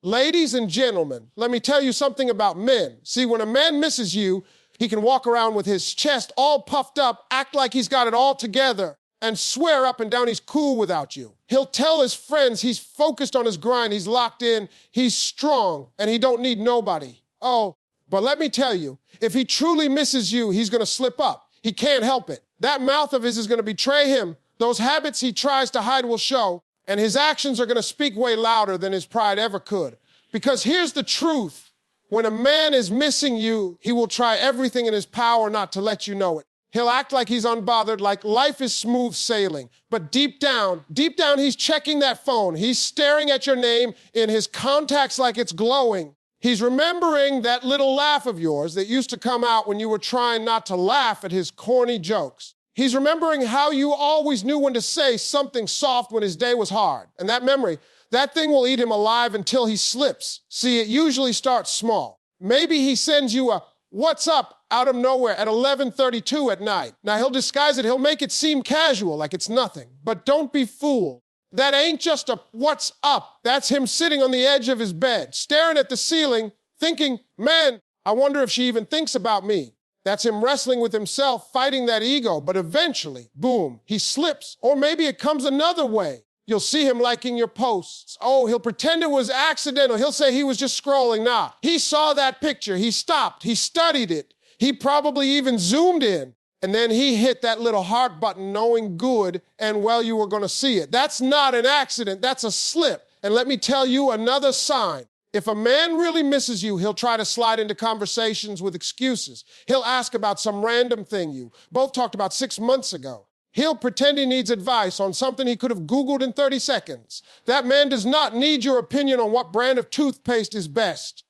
Ladies and gentlemen, let me tell you something about men. See, when a man misses you, he can walk around with his chest all puffed up, act like he's got it all together, and swear up and down he's cool without you. He'll tell his friends he's focused on his grind, he's locked in, he's strong, and he don't need nobody. Oh, but let me tell you, if he truly misses you, he's gonna slip up. He can't help it. That mouth of his is gonna betray him. Those habits he tries to hide will show, and his actions are gonna speak way louder than his pride ever could. Because here's the truth. When a man is missing you, he will try everything in his power not to let you know it. He'll act like he's unbothered, like life is smooth sailing. But deep down, he's checking that phone. He's staring at your name in his contacts like it's glowing. He's remembering that little laugh of yours that used to come out when you were trying not to laugh at his corny jokes. He's remembering how you always knew when to say something soft when his day was hard. And that memory, that thing will eat him alive until he slips. See, it usually starts small. Maybe he sends you a "what's up" out of nowhere at 11:32 at night. Now, he'll disguise it. He'll make it seem casual, like it's nothing. But don't be fooled. That ain't just a "what's up." That's him sitting on the edge of his bed, staring at the ceiling, thinking, "Man, I wonder if she even thinks about me." That's him wrestling with himself, fighting that ego. But eventually, boom, he slips. Or maybe it comes another way. You'll see him liking your posts. Oh, he'll pretend it was accidental. He'll say he was just scrolling. Nah, he saw that picture. He stopped. He studied it. He probably even zoomed in. And then he hit that little heart button knowing good and well you were going to see it. That's not an accident. That's a slip. And let me tell you another sign. If a man really misses you, he'll try to slide into conversations with excuses. He'll ask about some random thing you both talked about 6 months ago. He'll pretend he needs advice on something he could have Googled in 30 seconds. That man does not need your opinion on what brand of toothpaste is best.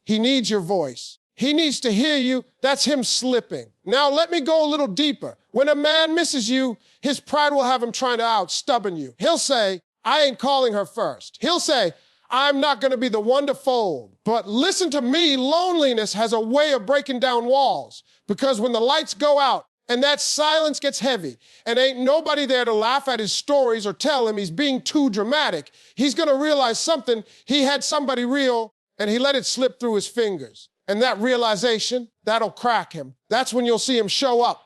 He needs your voice. He needs to hear you. That's him slipping. Now let me go a little deeper. When a man misses you, his pride will have him trying to out-stubborn you. He'll say, "I ain't calling her first." He'll say, "I'm not going to be the one to fold." But listen to me, loneliness has a way of breaking down walls. Because when the lights go out and that silence gets heavy and ain't nobody there to laugh at his stories or tell him he's being too dramatic, he's going to realize something. He had somebody real and he let it slip through his fingers. And that realization, that'll crack him. That's when you'll see him show up.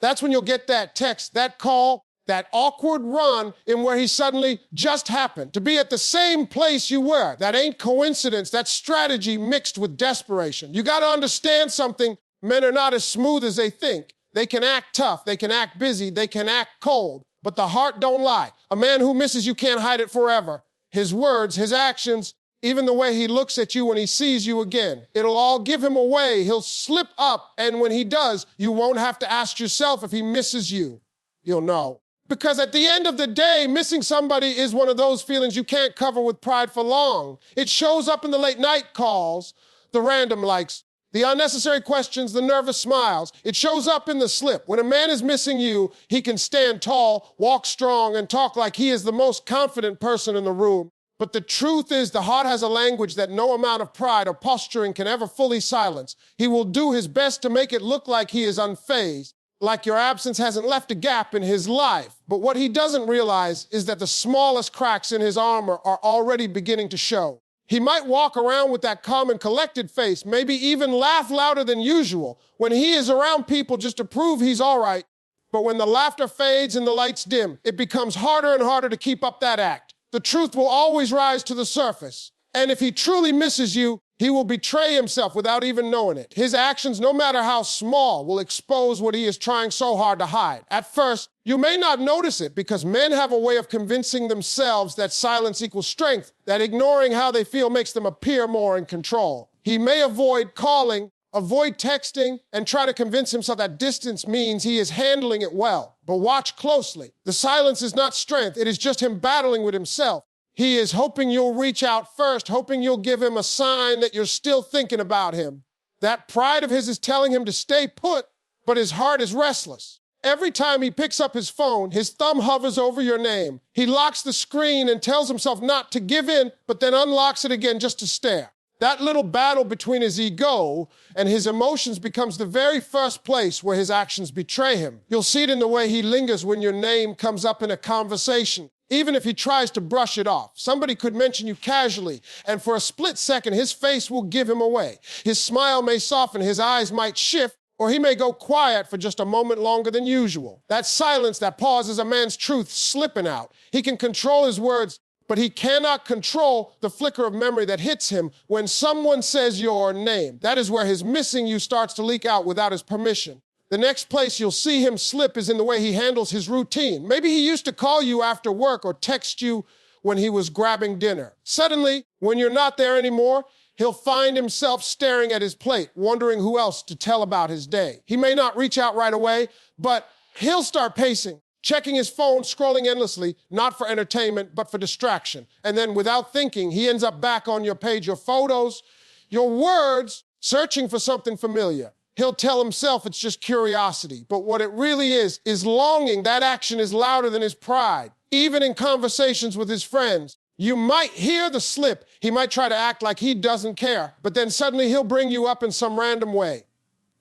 That's when you'll get that text, that call, that awkward run in where he suddenly just happened to be at the same place you were. That ain't coincidence. That's strategy mixed with desperation. You got to understand something. Men are not as smooth as they think. They can act tough. They can act busy. They can act cold. But the heart don't lie. A man who misses you can't hide it forever. His words, his actions, even the way he looks at you when he sees you again, it'll all give him away. He'll slip up. And when he does, you won't have to ask yourself if he misses you. You'll know. Because at the end of the day, missing somebody is one of those feelings you can't cover with pride for long. It shows up in the late night calls, the random likes, the unnecessary questions, the nervous smiles. It shows up in the slip. When a man is missing you, he can stand tall, walk strong, and talk like he is the most confident person in the room. But the truth is, the heart has a language that no amount of pride or posturing can ever fully silence. He will do his best to make it look like he is unfazed, like your absence hasn't left a gap in his life. But what he doesn't realize is that the smallest cracks in his armor are already beginning to show. He might walk around with that calm and collected face, maybe even laugh louder than usual when he is around people just to prove he's all right. But when the laughter fades and the lights dim, it becomes harder and harder to keep up that act. The truth will always rise to the surface. And if he truly misses you, he will betray himself without even knowing it. His actions, no matter how small, will expose what he is trying so hard to hide. At first, you may not notice it because men have a way of convincing themselves that silence equals strength, that ignoring how they feel makes them appear more in control. He may avoid calling, avoid texting, and try to convince himself that distance means he is handling it well. But watch closely. The silence is not strength. It is just him battling with himself. He is hoping you'll reach out first, hoping you'll give him a sign that you're still thinking about him. That pride of his is telling him to stay put, but his heart is restless. Every time he picks up his phone, his thumb hovers over your name. He locks the screen and tells himself not to give in, but then unlocks it again just to stare. That little battle between his ego and his emotions becomes the very first place where his actions betray him. You'll see it in the way he lingers when your name comes up in a conversation. even if he tries to brush it off. Somebody could mention you casually, and for a split second, his face will give him away. His smile may soften, his eyes might shift, or he may go quiet for just a moment longer than usual. That silence, that pause is a man's truth slipping out. He can control his words, but he cannot control the flicker of memory that hits him when someone says your name. That is where his missing you starts to leak out without his permission. The next place you'll see him slip is in the way he handles his routine. Maybe he used to call you after work or text you when he was grabbing dinner. Suddenly, when you're not there anymore, he'll find himself staring at his plate, wondering who else to tell about his day. He may not reach out right away, but he'll start pacing, checking his phone, scrolling endlessly, not for entertainment, but for distraction. And then without thinking, he ends up back on your page, your photos, your words, searching for something familiar. He'll tell himself it's just curiosity, but what it really is longing. That action is louder than his pride. Even in conversations with his friends, you might hear the slip. He might try to act like he doesn't care, but then suddenly he'll bring you up in some random way.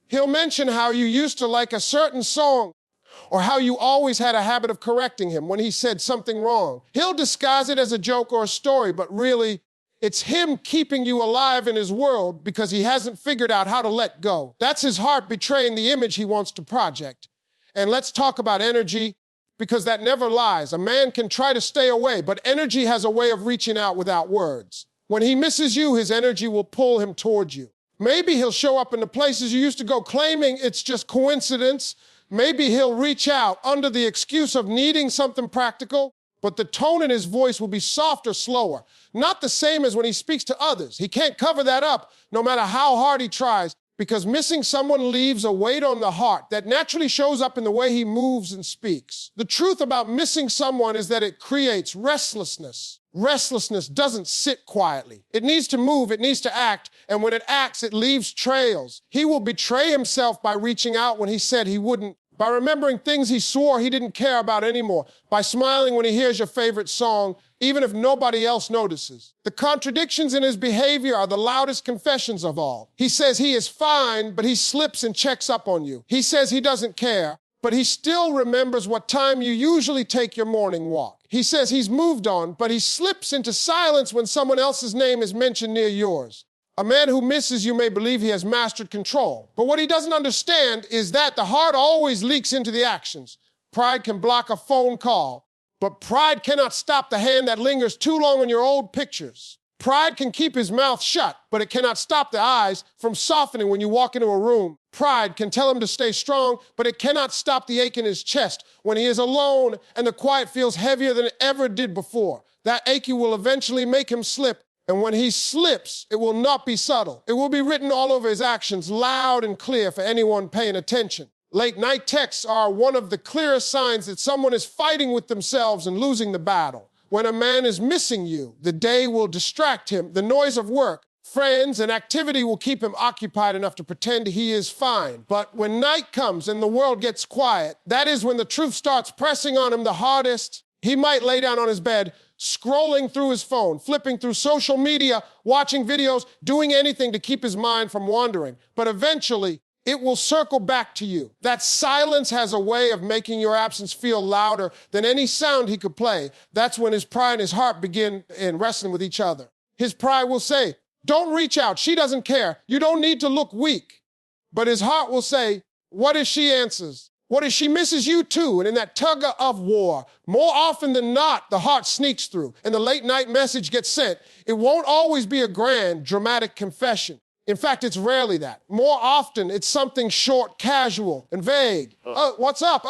He'll mention how you used to like a certain song, or how you always had a habit of correcting him when he said something wrong. He'll disguise it as a joke or a story, but really, it's him keeping you alive in his world because he hasn't figured out how to let go. That's his heart betraying the image he wants to project. And let's talk about energy, because that never lies. A man can try to stay away, but energy has a way of reaching out without words. When he misses you, his energy will pull him towards you. Maybe he'll show up in the places you used to go claiming it's just coincidence. Maybe he'll reach out under the excuse of needing something practical, but the tone in his voice will be softer, slower. Not the same as when he speaks to others. He can't cover that up, no matter how hard he tries, because missing someone leaves a weight on the heart that naturally shows up in the way he moves and speaks. The truth about missing someone is that it creates restlessness. Restlessness doesn't sit quietly. It needs to move, it needs to act, and when it acts, it leaves trails. He will betray himself by reaching out when he said he wouldn't, by remembering things he swore he didn't care about anymore, by smiling when he hears your favorite song, even if nobody else notices. The contradictions in his behavior are the loudest confessions of all. He says he is fine, but he slips and checks up on you. He says he doesn't care, but he still remembers what time you usually take your morning walk. He says he's moved on, but he slips into silence when someone else's name is mentioned near yours. A man who misses you may believe he has mastered control, but what he doesn't understand is that the heart always leaks into the actions. Pride can block a phone call, but pride cannot stop the hand that lingers too long on your old pictures. Pride can keep his mouth shut, but it cannot stop the eyes from softening when you walk into a room. Pride can tell him to stay strong, but it cannot stop the ache in his chest when he is alone and the quiet feels heavier than it ever did before. That aching will eventually make him slip. And when he slips, it will not be subtle. It will be written all over his actions, loud and clear for anyone paying attention. Late night texts are one of the clearest signs that someone is fighting with themselves and losing the battle. When a man is missing you, the day will distract him. The noise of work, friends, and activity will keep him occupied enough to pretend he is fine. But when night comes and the world gets quiet, that is when the truth starts pressing on him the hardest. He might lay down on his bed, scrolling through his phone, flipping through social media, watching videos, doing anything to keep his mind from wandering. But eventually, it will circle back to you. That silence has a way of making your absence feel louder than any sound he could play. That's when his pride and his heart begin in wrestling with each other. His pride will say, "Don't reach out. She doesn't care. You don't need to look weak." But his heart will say, "What if she answers? What if she misses you too?" And in that tug of war, more often than not, the heart sneaks through and the late night message gets sent. It won't always be a grand, dramatic confession. In fact, it's rarely that. More often, it's something short, casual, and vague. What's up?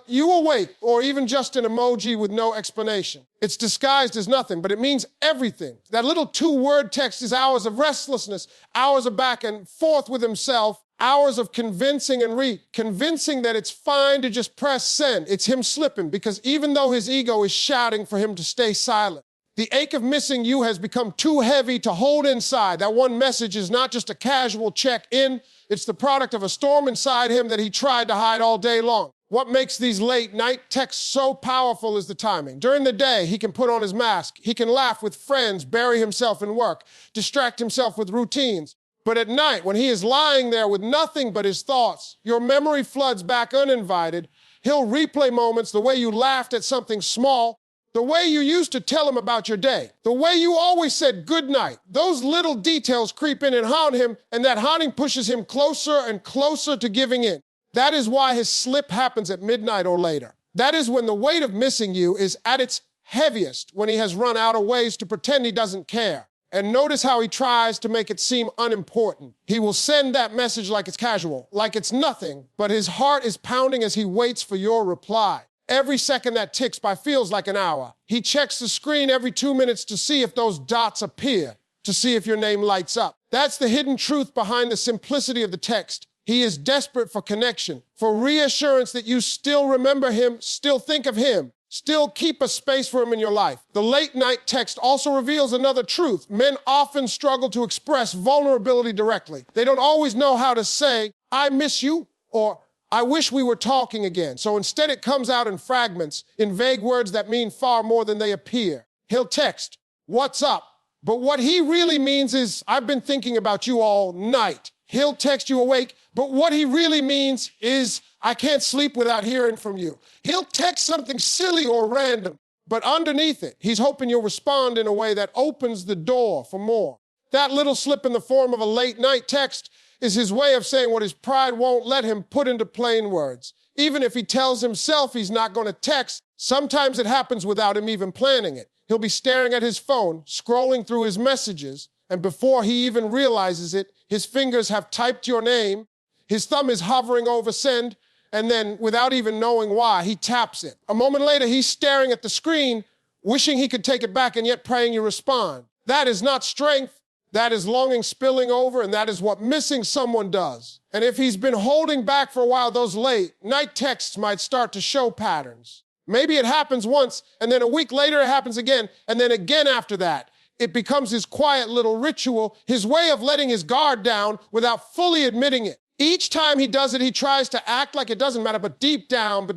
You awake? Or even just an emoji with no explanation. It's disguised as nothing, but it means everything. That little 2-word text is hours of restlessness, hours of back and forth with himself, hours of convincing and convincing that it's fine to just press send. It's him slipping, because even though his ego is shouting for him to stay silent, the ache of missing you has become too heavy to hold inside. That one message is not just a casual check-in. It's the product of a storm inside him that he tried to hide all day long. What makes these late night texts so powerful is the timing. During the day, he can put on his mask. He can laugh with friends, bury himself in work, distract himself with routines. But at night, when he is lying there with nothing but his thoughts, your memory floods back uninvited. He'll replay moments the way you laughed at something small, The way you used to tell him about your day. The way you always said good night. Those little details creep in and haunt him, and that haunting pushes him closer and closer to giving in. That is why his slip happens at midnight or later. That is when the weight of missing you is at its heaviest, when he has run out of ways to pretend he doesn't care. And notice how he tries to make it seem unimportant. He will send that message like it's casual, like it's nothing, but his heart is pounding as he waits for your reply. Every second that ticks by feels like an hour. He checks the screen every 2 minutes to see if those dots appear, to see if your name lights up. That's the hidden truth behind the simplicity of the text. He is desperate for connection, for reassurance that you still remember him, still think of him, still keep a space for him in your life. The late night text also reveals another truth. Men often struggle to express vulnerability directly. They don't always know how to say, I miss you, or I wish we were talking again. So instead it comes out in fragments, in vague words that mean far more than they appear. He'll text, what's up? But what he really means is, I've been thinking about you all night. He'll text you awake, but what he really means is, I can't sleep without hearing from you. He'll text something silly or random, but underneath it, he's hoping you'll respond in a way that opens the door for more. That little slip in the form of a late night text is his way of saying what his pride won't let him put into plain words. Even if he tells himself he's not going to text, sometimes it happens without him even planning it. He'll be staring at his phone, scrolling through his messages, and before he even realizes it, his fingers have typed your name, his thumb is hovering over send, and then, without even knowing why, he taps it. A moment later, he's staring at the screen, wishing he could take it back and yet praying you respond. That is not strength. That is longing spilling over, and that is what missing someone does. And if he's been holding back for a while, those late night texts might start to show patterns. Maybe it happens once, and then a week later it happens again, and then again after that. It becomes his quiet little ritual, his way of letting his guard down without fully admitting it. Each time he does it, he tries to act like it doesn't matter, but deep down,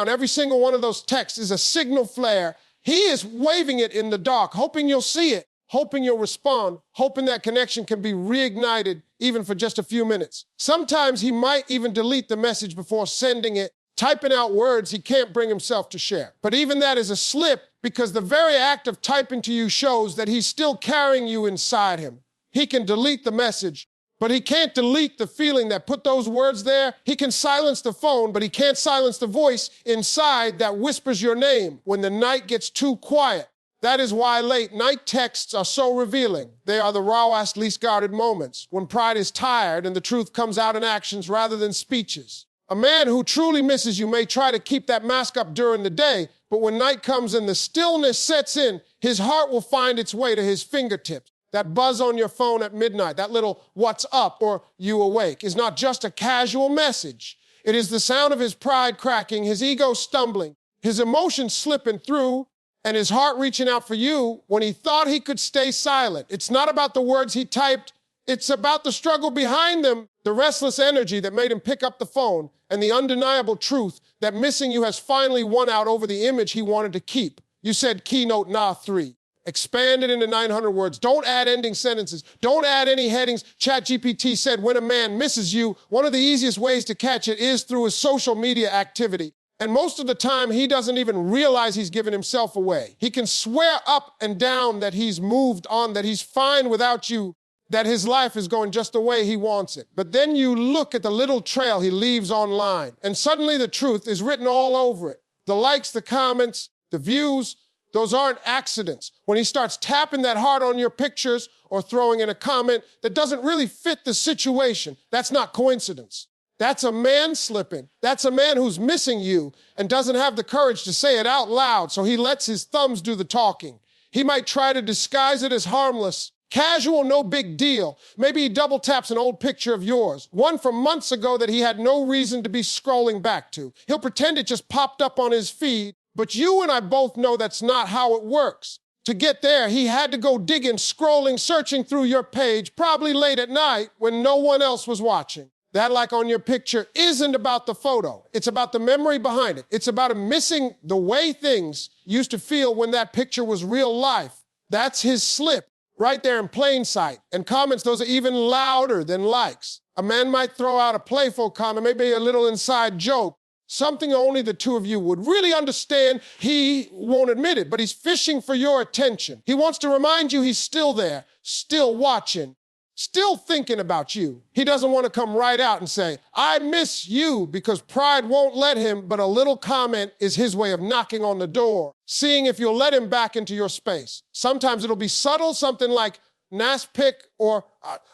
every single one of those texts is a signal flare. He is waving it in the dark, hoping you'll see it, hoping you'll respond, hoping that connection can be reignited even for just a few minutes. Sometimes he might even delete the message before sending it, typing out words he can't bring himself to share. But even that is a slip because the very act of typing to you shows that he's still carrying you inside him. He can delete the message, but he can't delete the feeling that put those words there. He can silence the phone, but he can't silence the voice inside that whispers your name when the night gets too quiet. That is why late night texts are so revealing. They are the rawest, least guarded moments, when pride is tired and the truth comes out in actions rather than speeches. A man who truly misses you may try to keep that mask up during the day, but when night comes and the stillness sets in, his heart will find its way to his fingertips. That buzz on your phone at midnight, that little what's up or you awake, is not just a casual message. It is the sound of his pride cracking, his ego stumbling, his emotions slipping through, and his heart reaching out for you when he thought he could stay silent. It's not about the words he typed. It's about the struggle behind them, the restless energy that made him pick up the phone, and the undeniable truth that missing you has finally won out over the image he wanted to keep. You said keynote nah 3. Expand it into 900 words. Don't add ending sentences. Don't add any headings. ChatGPT said when a man misses you, one of the easiest ways to catch it is through his social media activity. And most of the time, he doesn't even realize he's given himself away. He can swear up and down that he's moved on, that he's fine without you, that his life is going just the way he wants it. But then you look at the little trail he leaves online, and suddenly the truth is written all over it. The likes, the comments, the views, those aren't accidents. When he starts tapping that heart on your pictures or throwing in a comment that doesn't really fit the situation, that's not coincidence. That's a man slipping. That's a man who's missing you and doesn't have the courage to say it out loud, so he lets his thumbs do the talking. He might try to disguise it as harmless, casual, no big deal. Maybe he double taps an old picture of yours, one from months ago that he had no reason to be scrolling back to. He'll pretend it just popped up on his feed, but you and I both know that's not how it works. To get there, he had to go digging, scrolling, searching through your page, probably late at night when no one else was watching. That like on your picture isn't about the photo. It's about the memory behind it. It's about him missing the way things used to feel when that picture was real life. That's his slip, right there in plain sight. And comments, those are even louder than likes. A man might throw out a playful comment, maybe a little inside joke, Something only the two of you would really understand. He won't admit it, but he's fishing for your attention. He wants to remind you he's still there, still watching, still thinking about you. He doesn't want to come right out and say, I miss you, because pride won't let him, but a little comment is his way of knocking on the door, seeing if you'll let him back into your space. Sometimes it'll be subtle, something like, nice pic, or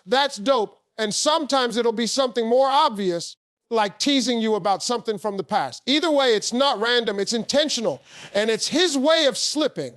that's dope. And sometimes it'll be something more obvious, like teasing you about something from the past. Either way, it's not random, it's intentional. And it's his way of slipping.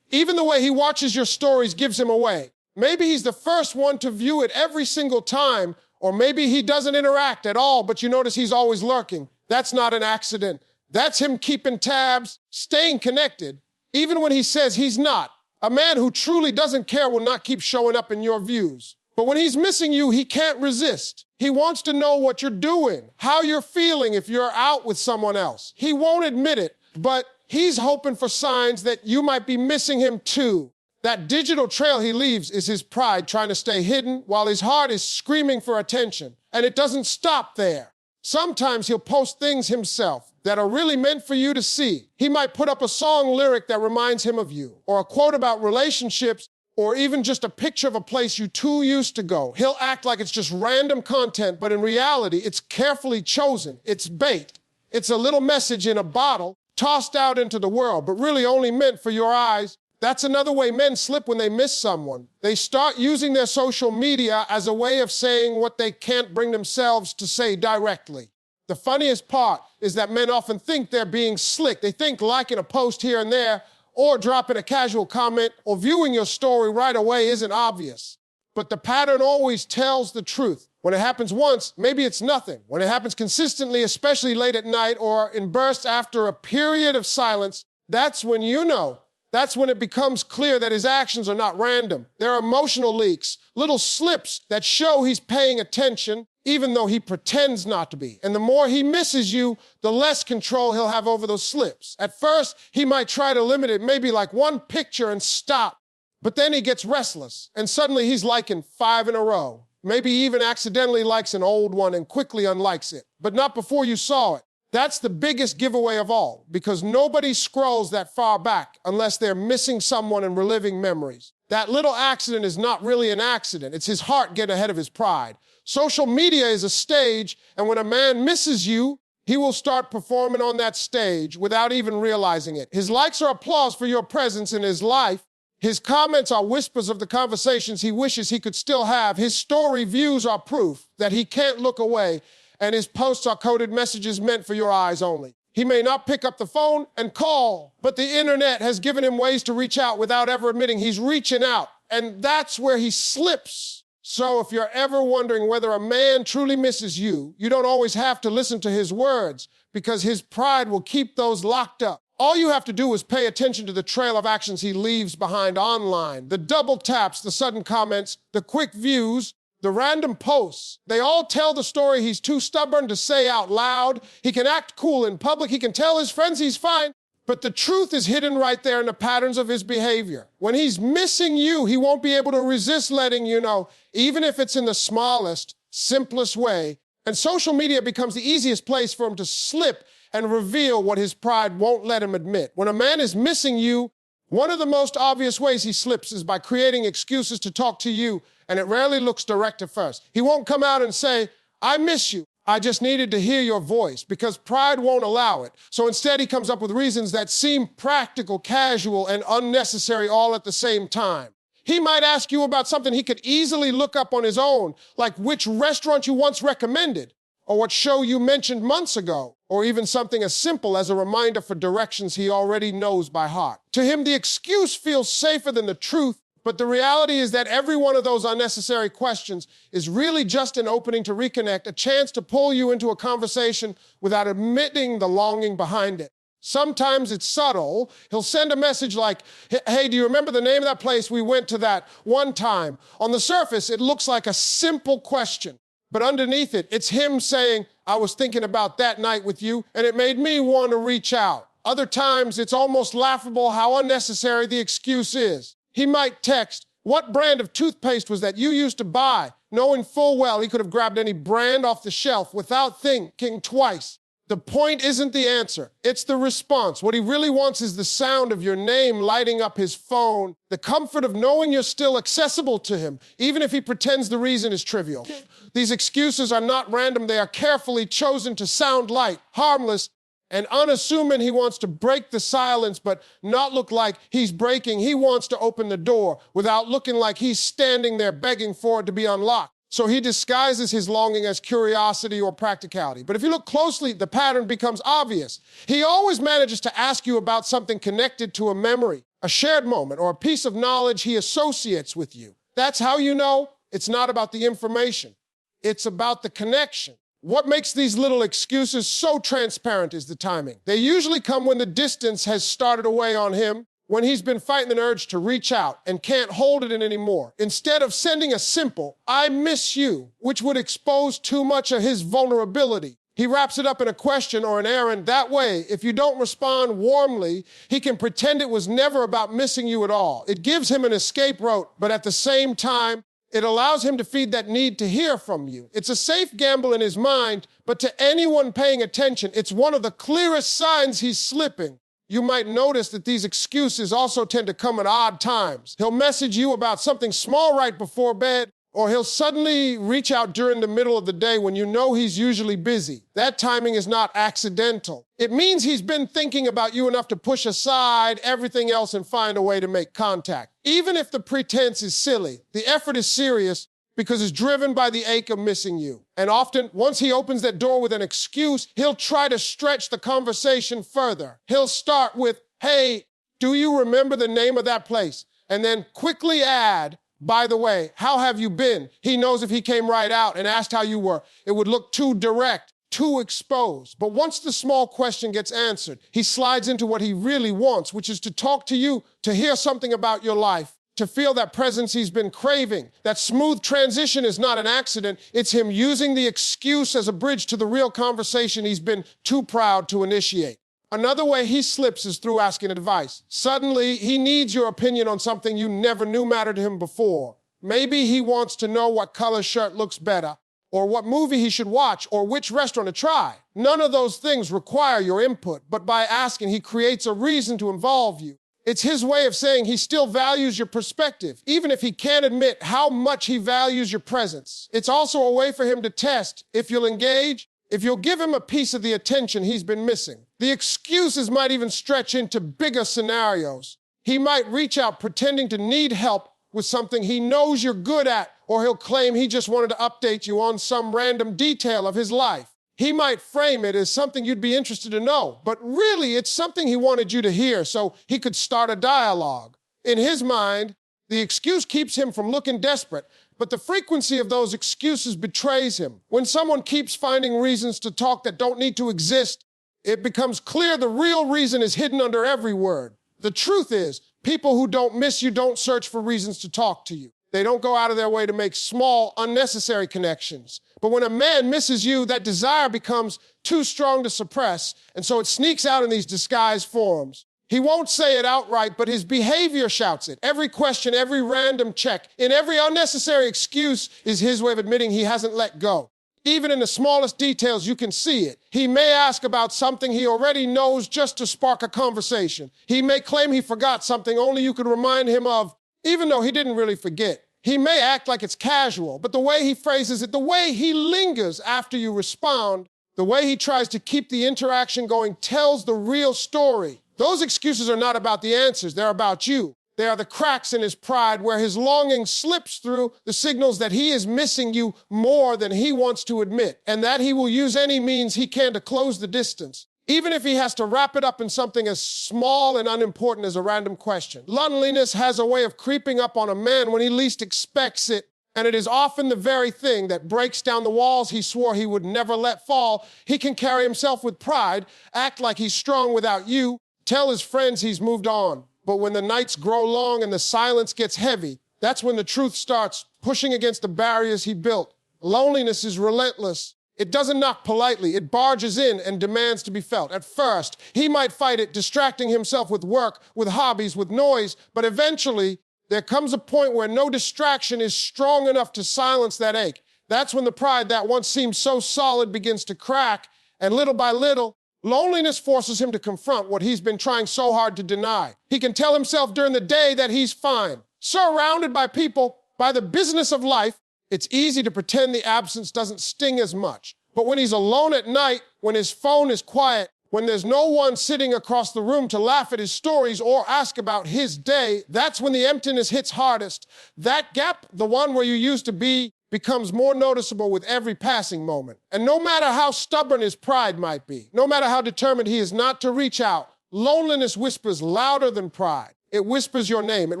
Even the way he watches your stories gives him away. Maybe he's the first one to view it every single time, or maybe he doesn't interact at all, but you notice he's always lurking. That's not an accident. That's him keeping tabs, staying connected, even when he says he's not. A man who truly doesn't care will not keep showing up in your views. But when he's missing you, he can't resist. He wants to know what you're doing, how you're feeling if you're out with someone else. He won't admit it, but he's hoping for signs that you might be missing him too. That digital trail he leaves is his pride trying to stay hidden while his heart is screaming for attention. And it doesn't stop there. Sometimes he'll post things himself that are really meant for you to see. He might put up a song lyric that reminds him of you, or a quote about relationships, or even just a picture of a place you two used to go. He'll act like it's just random content, but in reality, it's carefully chosen. It's bait. It's a little message in a bottle tossed out into the world, but really only meant for your eyes. That's another way men slip when they miss someone. They start using their social media as a way of saying what they can't bring themselves to say directly. The funniest part is that men often think they're being slick. They think liking a post here and there, or dropping a casual comment, or viewing your story right away isn't obvious. But the pattern always tells the truth. When it happens once, maybe it's nothing. When it happens consistently, especially late at night or in bursts after a period of silence, that's when you know. That's when it becomes clear that his actions are not random. They're emotional leaks, little slips that show he's paying attention, even though he pretends not to be. And the more he misses you, the less control he'll have over those slips. At first, he might try to limit it, maybe like one picture and stop. But then he gets restless, and suddenly he's liking 5 in a row. Maybe even accidentally likes an old one and quickly unlikes it, but not before you saw it. That's the biggest giveaway of all, because nobody scrolls that far back unless they're missing someone and reliving memories. That little accident is not really an accident. It's his heart getting ahead of his pride. Social media is a stage, and when a man misses you, he will start performing on that stage without even realizing it. His likes are applause for your presence in his life. His comments are whispers of the conversations he wishes he could still have. His story views are proof that he can't look away, and his posts are coded messages meant for your eyes only. He may not pick up the phone and call, but the internet has given him ways to reach out without ever admitting he's reaching out, and that's where he slips. So if you're ever wondering whether a man truly misses you, you don't always have to listen to his words, because his pride will keep those locked up. All you have to do is pay attention to the trail of actions he leaves behind online. The double taps, the sudden comments, the quick views, the random posts. They all tell the story he's too stubborn to say out loud. He can act cool in public. He can tell his friends he's fine. But the truth is hidden right there in the patterns of his behavior. When he's missing you, he won't be able to resist letting you know, even if it's in the smallest, simplest way. And social media becomes the easiest place for him to slip and reveal what his pride won't let him admit. When a man is missing you, one of the most obvious ways he slips is by creating excuses to talk to you, and it rarely looks direct at first. He won't come out and say, I miss you. I just needed to hear your voice, because pride won't allow it. So instead, he comes up with reasons that seem practical, casual, and unnecessary all at the same time. He might ask you about something he could easily look up on his own, like which restaurant you once recommended, or what show you mentioned months ago, or even something as simple as a reminder for directions he already knows by heart. To him, the excuse feels safer than the truth, but the reality is that every one of those unnecessary questions is really just an opening to reconnect, a chance to pull you into a conversation without admitting the longing behind it. Sometimes it's subtle. He'll send a message like, hey, do you remember the name of that place we went to that one time? On the surface, it looks like a simple question, but underneath it, it's him saying, I was thinking about that night with you, and it made me want to reach out. Other times, it's almost laughable how unnecessary the excuse is. He might text, what brand of toothpaste was that you used to buy? Knowing full well he could have grabbed any brand off the shelf without thinking twice. The point isn't the answer, it's the response. What he really wants is the sound of your name lighting up his phone, the comfort of knowing you're still accessible to him, even if he pretends the reason is trivial. These excuses are not random, they are carefully chosen to sound light, harmless, and unassuming. He wants to break the silence, but not look like he's breaking. He wants to open the door without looking like he's standing there begging for it to be unlocked. So he disguises his longing as curiosity or practicality. But if you look closely, the pattern becomes obvious. He always manages to ask you about something connected to a memory, a shared moment, or a piece of knowledge he associates with you. That's how you know it's not about the information. It's about the connection. What makes these little excuses so transparent is the timing. They usually come when the distance has started to weigh on him, when he's been fighting an urge to reach out and can't hold it in anymore. Instead of sending a simple, "I miss you," which would expose too much of his vulnerability, he wraps it up in a question or an errand. That way, if you don't respond warmly, he can pretend it was never about missing you at all. It gives him an escape route, but at the same time, it allows him to feed that need to hear from you. It's a safe gamble in his mind, but to anyone paying attention, it's one of the clearest signs he's slipping. You might notice that these excuses also tend to come at odd times. He'll message you about something small right before bed, or he'll suddenly reach out during the middle of the day when you know he's usually busy. That timing is not accidental. It means he's been thinking about you enough to push aside everything else and find a way to make contact. Even if the pretense is silly, the effort is serious because it's driven by the ache of missing you. And often, once he opens that door with an excuse, he'll try to stretch the conversation further. He'll start with, "Hey, do you remember the name of that place?" And then quickly add, "By the way, how have you been?" He knows if he came right out and asked how you were, it would look too direct, too exposed. But once the small question gets answered, he slides into what he really wants, which is to talk to you, to hear something about your life, to feel that presence he's been craving. That smooth transition is not an accident. It's him using the excuse as a bridge to the real conversation he's been too proud to initiate. Another way he slips is through asking advice. Suddenly, he needs your opinion on something you never knew mattered to him before. Maybe he wants to know what color shirt looks better, or what movie he should watch, or which restaurant to try. None of those things require your input, but by asking, he creates a reason to involve you. It's his way of saying he still values your perspective, even if he can't admit how much he values your presence. It's also a way for him to test if you'll engage, if you'll give him a piece of the attention he's been missing. The excuses might even stretch into bigger scenarios. He might reach out pretending to need help with something he knows you're good at, or he'll claim he just wanted to update you on some random detail of his life. He might frame it as something you'd be interested to know, but really it's something he wanted you to hear so he could start a dialogue. In his mind, the excuse keeps him from looking desperate, but the frequency of those excuses betrays him. When someone keeps finding reasons to talk that don't need to exist, it becomes clear the real reason is hidden under every word. The truth is, people who don't miss you don't search for reasons to talk to you. They don't go out of their way to make small, unnecessary connections. But when a man misses you, that desire becomes too strong to suppress, and so it sneaks out in these disguised forms. He won't say it outright, but his behavior shouts it. Every question, every random check, and every unnecessary excuse is his way of admitting he hasn't let go. Even in the smallest details, you can see it. He may ask about something he already knows just to spark a conversation. He may claim he forgot something only you could remind him of, even though he didn't really forget. He may act like it's casual, but the way he phrases it, the way he lingers after you respond, the way he tries to keep the interaction going tells the real story. Those excuses are not about the answers, they're about you. They are the cracks in his pride where his longing slips through the signals that he is missing you more than he wants to admit, and that he will use any means he can to close the distance, even if he has to wrap it up in something as small and unimportant as a random question. Loneliness has a way of creeping up on a man when he least expects it, and it is often the very thing that breaks down the walls he swore he would never let fall. He can carry himself with pride, act like he's strong without you, tell his friends he's moved on. But when the nights grow long and the silence gets heavy, that's when the truth starts pushing against the barriers he built. Loneliness is relentless. It doesn't knock politely. It barges in and demands to be felt. At first, he might fight it, distracting himself with work, with hobbies, with noise, but eventually, there comes a point where no distraction is strong enough to silence that ache. That's when the pride that once seemed so solid begins to crack, And little by little, loneliness forces him to confront what he's been trying so hard to deny. He can tell himself during the day that he's fine. Surrounded by people, by the business of life, it's easy to pretend the absence doesn't sting as much. But when he's alone at night, when his phone is quiet, when there's no one sitting across the room to laugh at his stories or ask about his day, that's when the emptiness hits hardest. That gap, the one where you used to be, becomes more noticeable with every passing moment. And no matter how stubborn his pride might be, no matter how determined he is not to reach out, loneliness whispers louder than pride. It whispers your name. It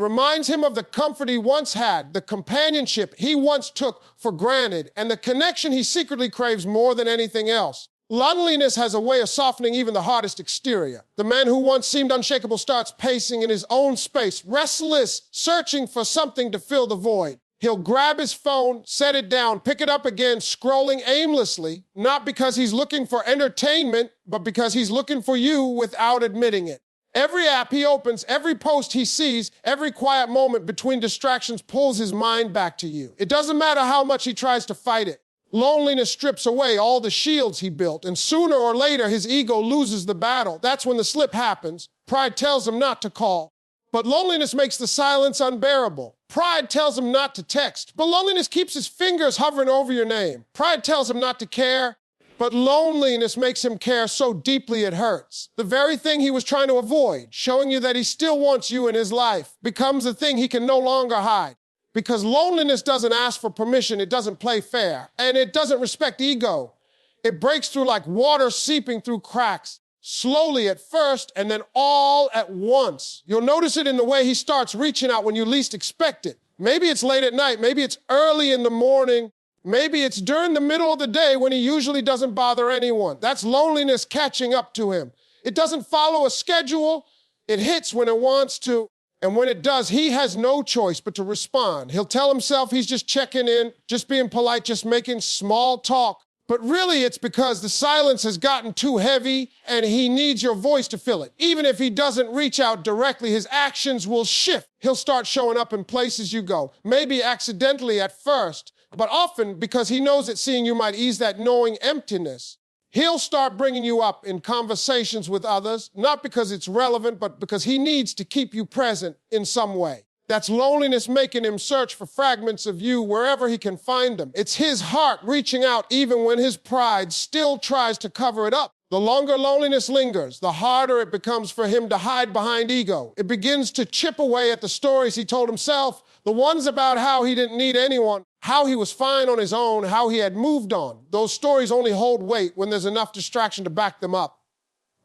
reminds him of the comfort he once had, the companionship he once took for granted, and the connection he secretly craves more than anything else. Loneliness has a way of softening even the hardest exterior. The man who once seemed unshakable starts pacing in his own space, restless, searching for something to fill the void. He'll grab his phone, set it down, pick it up again, scrolling aimlessly, not because he's looking for entertainment, but because he's looking for you without admitting it. Every app he opens, every post he sees, every quiet moment between distractions pulls his mind back to you. It doesn't matter how much he tries to fight it. Loneliness strips away all the shields he built, and sooner or later his ego loses the battle. That's when the slip happens. Pride tells him not to call, but loneliness makes the silence unbearable. Pride tells him not to text, but loneliness keeps his fingers hovering over your name. Pride tells him not to care, but loneliness makes him care so deeply it hurts. The very thing he was trying to avoid, showing you that he still wants you in his life, becomes the thing he can no longer hide. Because loneliness doesn't ask for permission, it doesn't play fair, and it doesn't respect ego. It breaks through like water seeping through cracks, slowly at first, and then all at once. You'll notice it in the way he starts reaching out when you least expect it. Maybe it's late at night, maybe it's early in the morning, maybe it's during the middle of the day when he usually doesn't bother anyone. That's loneliness catching up to him. It doesn't follow a schedule, it hits when it wants to. And when it does, he has no choice but to respond. He'll tell himself he's just checking in, just being polite, just making small talk. But really, it's because the silence has gotten too heavy and he needs your voice to fill it. Even if he doesn't reach out directly, his actions will shift. He'll start showing up in places you go, maybe accidentally at first, but often because he knows that seeing you might ease that gnawing emptiness. He'll start bringing you up in conversations with others, not because it's relevant, but because he needs to keep you present in some way. That's loneliness making him search for fragments of you wherever he can find them. It's his heart reaching out even when his pride still tries to cover it up. The longer loneliness lingers, the harder it becomes for him to hide behind ego. It begins to chip away at the stories he told himself, the ones about how he didn't need anyone, how he was fine on his own, how he had moved on. Those stories only hold weight when there's enough distraction to back them up.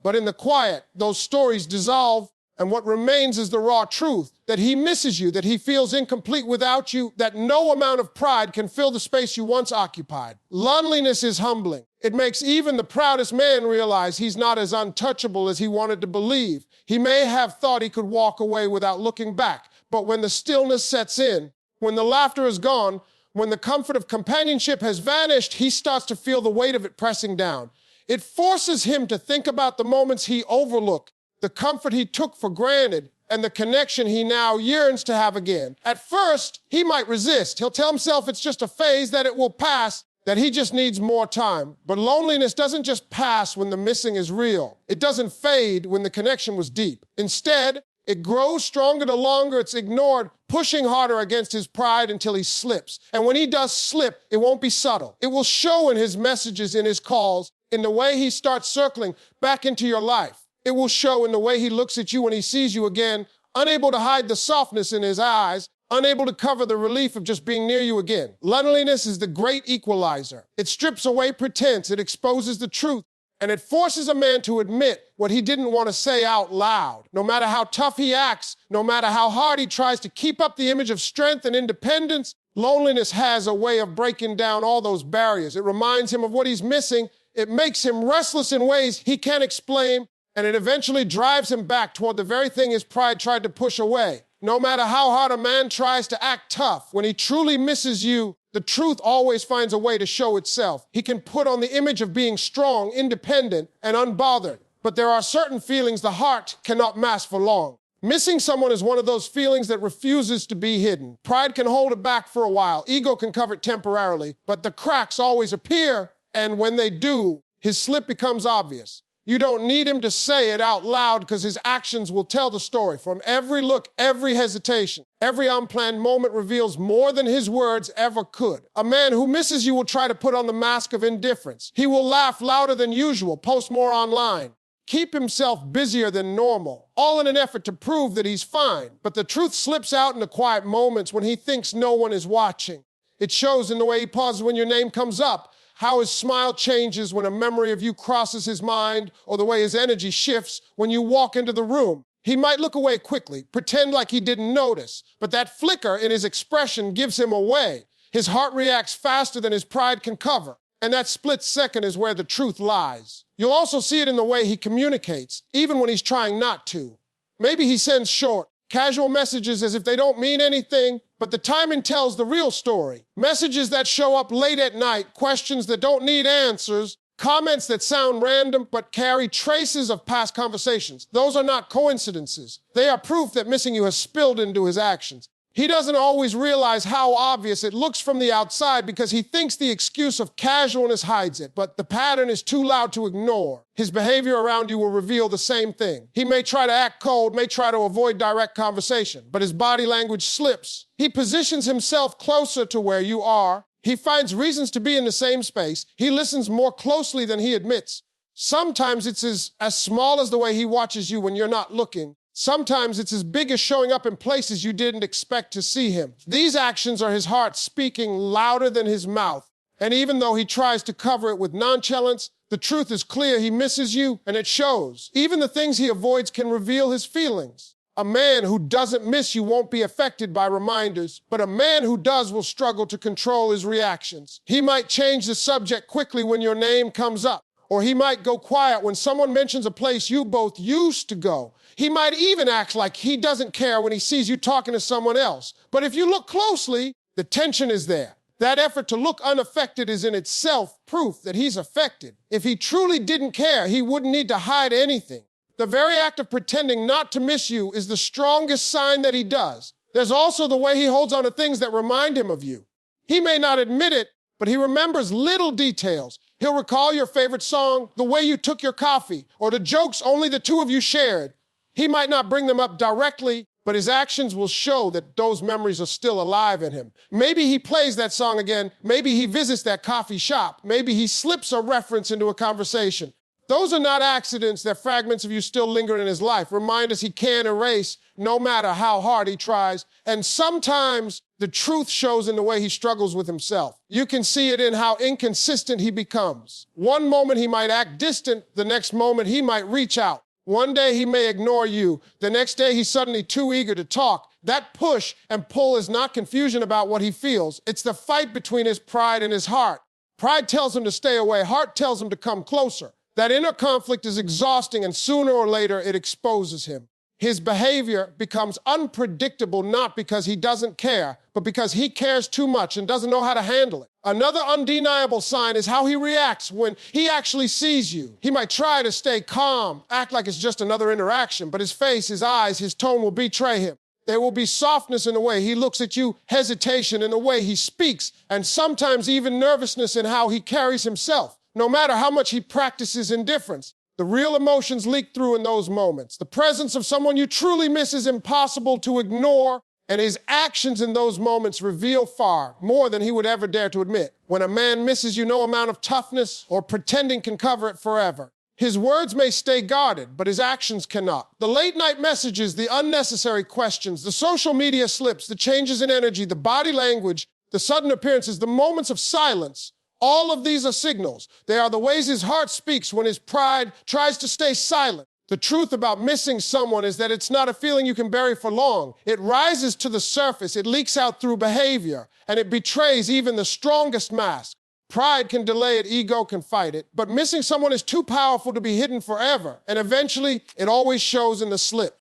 But in the quiet, those stories dissolve, and what remains is the raw truth, that he misses you, that he feels incomplete without you, that no amount of pride can fill the space you once occupied. Loneliness is humbling. It makes even the proudest man realize he's not as untouchable as he wanted to believe. He may have thought he could walk away without looking back, but when the stillness sets in, when the laughter is gone, when the comfort of companionship has vanished, he starts to feel the weight of it pressing down. It forces him to think about the moments he overlooked, the comfort he took for granted, and the connection he now yearns to have again. At first, he might resist. He'll tell himself it's just a phase, that it will pass, that he just needs more time. But loneliness doesn't just pass when the missing is real. It doesn't fade when the connection was deep. Instead, it grows stronger the longer it's ignored, pushing harder against his pride until he slips. And when he does slip, it won't be subtle. It will show in his messages, in his calls, in the way he starts circling back into your life. It will show in the way he looks at you when he sees you again, unable to hide the softness in his eyes, unable to cover the relief of just being near you again. Loneliness is the great equalizer. It strips away pretense, it exposes the truth, and it forces a man to admit what he didn't want to say out loud. No matter how tough he acts, no matter how hard he tries to keep up the image of strength and independence, loneliness has a way of breaking down all those barriers. It reminds him of what he's missing. It makes him restless in ways he can't explain, and it eventually drives him back toward the very thing his pride tried to push away. No matter how hard a man tries to act tough, when he truly misses you, the truth always finds a way to show itself. He can put on the image of being strong, independent, and unbothered. But there are certain feelings the heart cannot mask for long. Missing someone is one of those feelings that refuses to be hidden. Pride can hold it back for a while. Ego can cover it temporarily. But the cracks always appear, and when they do, His slip becomes obvious. You don't need him to say it out loud because his actions will tell the story. From every look, every hesitation, every unplanned moment reveals more than his words ever could. A man who misses you will try to put on the mask of indifference. He will laugh louder than usual, post more online, keep himself busier than normal, all in an effort to prove that he's fine. But the truth slips out in the quiet moments when he thinks no one is watching. It shows in the way he pauses when your name comes up, how his smile changes when a memory of you crosses his mind, or the way his energy shifts when you walk into the room. He might look away quickly, pretend like he didn't notice, but that flicker in his expression gives him away. His heart reacts faster than his pride can cover, and that split second is where the truth lies. You'll also see it in the way he communicates, even when he's trying not to. Maybe he sends short, casual messages as if they don't mean anything, but the timing tells the real story. Messages that show up late at night, questions that don't need answers, comments that sound random but carry traces of past conversations. Those are not coincidences. They are proof that missing you has spilled into his actions. He doesn't always realize how obvious it looks from the outside because he thinks the excuse of casualness hides it, but the pattern is too loud to ignore. His behavior around you will reveal the same thing. He may try to act cold, may try to avoid direct conversation, but his body language slips. He positions himself closer to where you are. He finds reasons to be in the same space. He listens more closely than he admits. Sometimes it's as small as the way he watches you when you're not looking. Sometimes it's as big as showing up in places you didn't expect to see him. These actions are his heart speaking louder than his mouth. And even though he tries to cover it with nonchalance, the truth is clear. He misses you, and it shows. Even the things he avoids can reveal his feelings. A man who doesn't miss you won't be affected by reminders, but a man who does will struggle to control his reactions. He might change the subject quickly when your name comes up, or he might go quiet when someone mentions a place you both used to go. He might even act like he doesn't care when he sees you talking to someone else. But if you look closely, the tension is there. That effort to look unaffected is in itself proof that he's affected. If he truly didn't care, he wouldn't need to hide anything. The very act of pretending not to miss you is the strongest sign that he does. There's also the way he holds on to things that remind him of you. He may not admit it, but he remembers little details. He'll recall your favorite song, the way you took your coffee, or the jokes only the two of you shared. He might not bring them up directly, but his actions will show that those memories are still alive in him. Maybe he plays that song again. Maybe he visits that coffee shop. Maybe he slips a reference into a conversation. Those are not accidents. They're fragments of you still lingering in his life. Reminders he can't erase no matter how hard he tries. And sometimes the truth shows in the way he struggles with himself. You can see it in how inconsistent he becomes. One moment he might act distant. The next moment he might reach out. One day he may ignore you. The next day he's suddenly too eager to talk. That push and pull is not confusion about what he feels. It's the fight between his pride and his heart. Pride tells him to stay away. Heart tells him to come closer. That inner conflict is exhausting, and sooner or later it exposes him. His behavior becomes unpredictable not because he doesn't care, but because he cares too much and doesn't know how to handle it. Another undeniable sign is how he reacts when he actually sees you. He might try to stay calm, act like it's just another interaction, but his face, his eyes, his tone will betray him. There will be softness in the way he looks at you, hesitation in the way he speaks, and sometimes even nervousness in how he carries himself. No matter how much he practices indifference, the real emotions leak through in those moments. The presence of someone you truly miss is impossible to ignore, and his actions in those moments reveal far more than he would ever dare to admit. When a man misses you, no amount of toughness or pretending can cover it forever. His words may stay guarded, but his actions cannot. The late-night messages, the unnecessary questions, the social media slips, the changes in energy, the body language, the sudden appearances, the moments of silence, all of these are signals. They are the ways his heart speaks when his pride tries to stay silent. The truth about missing someone is that it's not a feeling you can bury for long. It rises to the surface, it leaks out through behavior, and it betrays even the strongest mask. Pride can delay it, ego can fight it, but missing someone is too powerful to be hidden forever, and eventually it always shows in the slip.